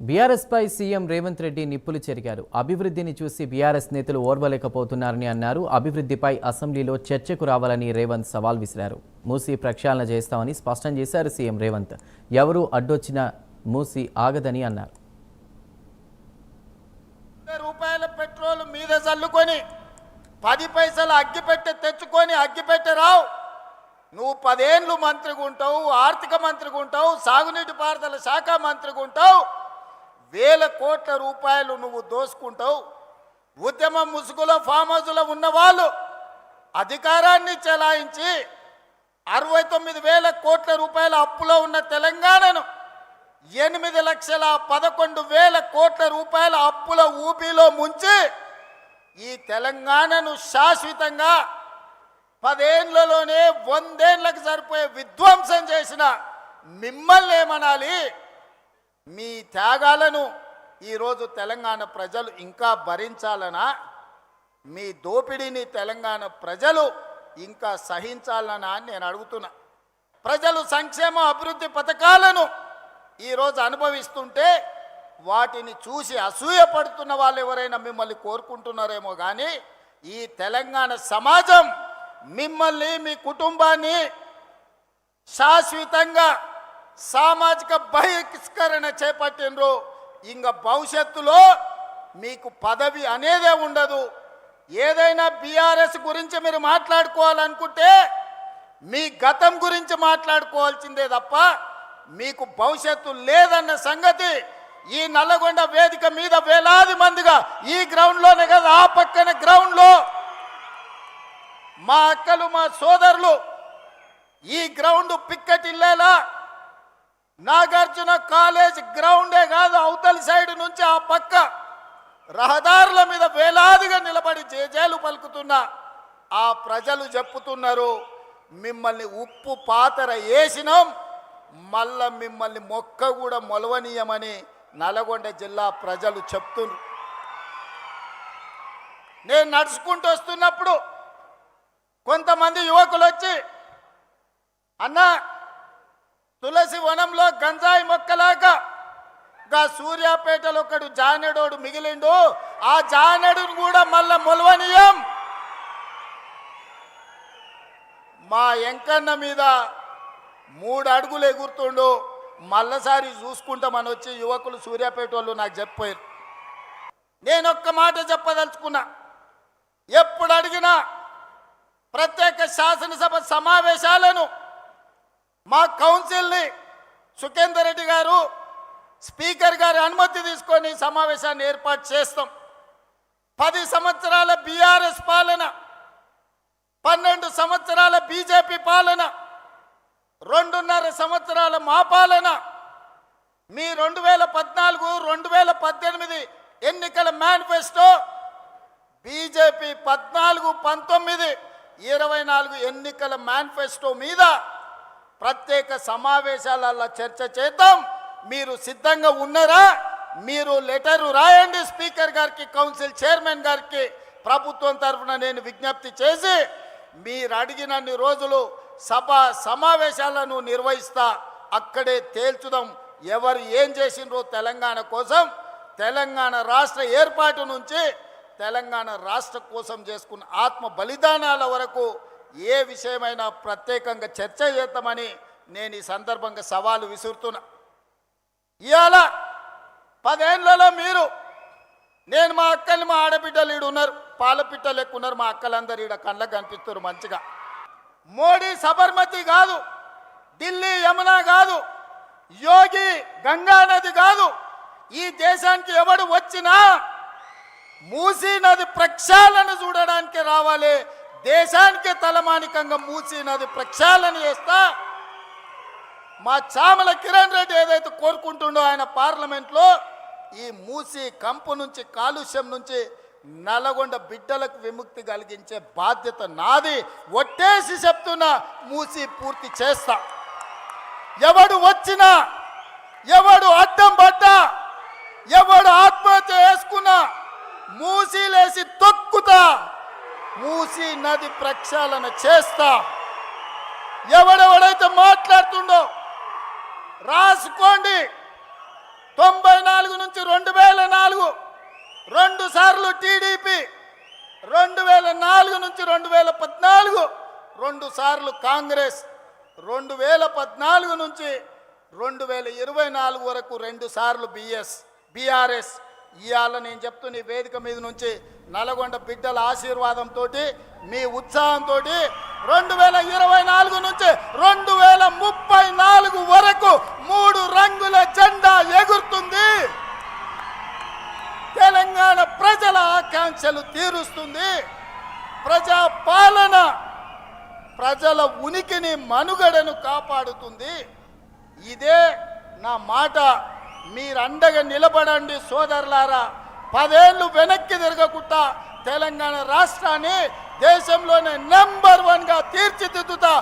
BRS పై CM Revanth Reddy నిప్పులు చెరిగారు. అభివృద్ధిని చూసి బీఆర్ఎస్ నేతలు ఓర్వలేకపోతున్నారని అన్నారు. అభివృద్ధిపై అసెంబ్లీలో చర్చకు రావాలని రేవంత్ సవాల్ విసిరారు. మూసీ ప్రక్షాళన చేస్తామని స్పష్టం చేశారు సీఎం రేవంత్. ఎవరు అడ్డొచ్చినా మూసీ ఆగదని అన్నారు. రూపాయల పెట్రోల్ మీద చల్లుకొని 10 పైసలు అగ్గిపెట్టె తెచ్చుకొని అగ్గిపెట్టె రావు. నువ్వు 10 ఏళ్ళు మంత్రిగా ఉంటావు, ఆర్థిక మంత్రిగా ఉంటావు, సాగునీటి పారుదల శాఖ మంత్రిగా ఉంటావు. వేల కోట్ల రూపాయలు నువ్వు దోసుకుంటావు. ఉద్యమం ముసుగులో ఫామ్ హౌస్లో ఉన్న వాళ్ళు అధికారాన్ని చెలాయించి 69,000 కోట్ల రూపాయల అప్పులో ఉన్న తెలంగాణను 8,11,000 కోట్ల రూపాయల అప్పుల ఊపిలో ముంచి ఈ తెలంగాణను శాశ్వతంగా 10 ఏళ్లలోనే 100 ఏళ్లకు సరిపోయే విధ్వంసం చేసిన మిమ్మల్ని ఏమనాలి? మీ త్యాగాలను ఈరోజు తెలంగాణ ప్రజలు ఇంకా భరించాలనా? మీ దోపిడీని తెలంగాణ ప్రజలు ఇంకా సహించాలనా అని నేను అడుగుతున్నా. ప్రజలు సంక్షేమ అభివృద్ధి పథకాలను ఈరోజు అనుభవిస్తుంటే వాటిని చూసి అసూయపడుతున్న వాళ్ళు ఎవరైనా మిమ్మల్ని కోరుకుంటున్నారేమో కానీ ఈ తెలంగాణ సమాజం మిమ్మల్ని, మీ కుటుంబాన్ని శాశ్వతంగా సామాజిక బహిష్కరణ చేపట్టినరు. ఇంకా భవిష్యత్తులో మీకు పదవి అనేదే ఉండదు. ఏదైనా బీఆర్ఎస్ గురించి మీరు మాట్లాడుకోవాలనుకుంటే మీ గతం గురించి మాట్లాడుకోవాల్సిందే తప్ప మీకు భవిష్యత్తు లేదన్న సంగతి ఈ నల్లగొండ వేదిక మీద వేలాది మందిగా ఈ గ్రౌండ్లోనే కదా, ఆ పక్కన గ్రౌండ్లో మా అక్కలు, మా సోదరులు ఈ గ్రౌండ్ పిక్కటిల్లేలా నాగార్జున కాలేజ్ గ్రౌండే కాదు, అవతలి సైడ్ నుంచి ఆ పక్క రహదారుల మీద వేలాదిగా నిలబడి జేజేలు పలుకుతున్న ఆ ప్రజలు చెప్పుతున్నారు, మిమ్మల్ని ఉప్పు పాతర వేసినాం, మళ్ళా మిమ్మల్ని మొక్క కూడా మొలవనీయమని నల్గొండ జిల్లా ప్రజలు చెప్తున్నారు. నేను నడుచుకుంటూ వస్తున్నప్పుడు కొంతమంది యువకులు వచ్చి, అన్నా తులసి వనంలో గంజాయి మొక్కలాగా గా సూర్యాపేటలో ఒకడు జానెడోడు మిగిలిండు, ఆ జానెడును కూడా మళ్ళా మొలవనీయం. మా ఎంకన్న మీద 3 అడుగులు ఎగురుతుండు, మళ్ళసారి చూసుకుంటామని వచ్చి యువకులు సూర్యాపేట వాళ్ళు నాకు చెప్పారు. నేను ఒక్క మాట చెప్పదలుచుకున్నా, ఎప్పుడు అడిగినా ప్రత్యేక శాసనసభ సమావేశాలను మా కౌన్సిల్ని సుఖేందర్ రెడ్డి గారు స్పీకర్ గారి అనుమతి తీసుకొని సమావేశాన్ని ఏర్పాటు చేస్తాం. 10 సంవత్సరాల బీఆర్ఎస్ పాలన, 12 సంవత్సరాల బీజేపీ పాలన, 2.5 సంవత్సరాల మా పాలన, మీ 2014-2018 ఎన్నికల మేనిఫెస్టో, బీజేపీ 14-19-24 ఎన్నికల మేనిఫెస్టో మీద ప్రత్యేక సమావేశాలలో చర్చ చేద్దాం. మీరు సిద్ధంగా ఉన్నారా? మీరు లెటరు రాయండి స్పీకర్ గారికి, కౌన్సిల్ చైర్మన్ గారికి. ప్రభుత్వం తరఫున నేను విజ్ఞప్తి చేసి మీరు అడిగినన్ని రోజులు సభ సమావేశాలను నిర్వహిస్తా. అక్కడే తేల్చుదాం ఎవరు ఏం చేసిండ్రో తెలంగాణ కోసం. తెలంగాణ రాష్ట్ర ఏర్పాటు నుంచి తెలంగాణ రాష్ట్ర కోసం చేసుకున్న ఆత్మ బలిదానాల వరకు ఏ విషయమైనా ప్రత్యేకంగా చర్చ చేద్దామని నేను ఈ సందర్భంగా సవాలు విసురుతున్నా. ఇవాళ 10 ఏళ్లలో మీరు, నేను మా అక్కల్ని, మా ఆడబిడ్డలు ఈడు ఉన్నారు, పాలపిట్టలు ఎక్కువ ఉన్నారు, మా అక్కలందరూ ఈడ కళ్ళకు కనిపిస్తారు మంచిగా. మోడీ సబర్మతి కాదు, ఢిల్లీ యమునా కాదు, యోగి గంగా నది కాదు, ఈ దేశానికి ఎవడు వచ్చినా మూసీ నది ప్రక్షాళన చూడడానికి రావాలి. దేశానికి తలమానికంగా మూసీ నది ప్రక్షాళన చేస్తా. మా చామల కిరణ్ రెడ్డి ఏదైతే కోరుకుంటుండో ఆయన పార్లమెంట్లో, ఈ మూసీ కంపు నుంచి, కాలుష్యం నుంచి నల్గొండ బిడ్డలకు విముక్తి కలిగించే బాధ్యత నాది. ఒట్టేసి చెప్తున్నా, మూసీ పూర్తి చేస్తా. ఎవడు వచ్చినా, ఎవడు అడ్డం పడ్డా, ఎవడు ఆత్మహత్య చేసుకున్నా మూసీలేసి తొక్కుతా, మూసీ నది ప్రక్షాళన చేస్తా. ఎవడెవడైతే మాట్లాడుతుండో రాసుకోండి. 94 నుంచి 2004 2 సార్లు టీడీపీ, 2004 నుంచి 2014 2 సార్లు కాంగ్రెస్, 2014 నుంచి 2024 వరకు 2 సార్లు బీఆర్ఎస్. ఇవాళ నేను చెప్తున్న ఈ వేదిక మీద నుంచి నల్గొండ బిడ్డల ఆశీర్వాదంతో, మీ ఉత్సాహంతో 2024 నుంచి 2034 వరకు 3 రంగుల జెండా ఎగురుతుంది. తెలంగాణ ప్రజల ఆకాంక్షలు తీరుస్తుంది. ప్రజా పాలన ప్రజల ఉనికిని మనుగడను కాపాడుతుంది. ఇదే నా మాట. మీరు అండగా నిలబడండి సోదరులారా. 10 ఏళ్ళు వెనక్కి తిరగకుండా తెలంగాణ రాష్ట్రాన్ని దేశంలోనే నంబర్ 1గా తీర్చిదిద్దుతా.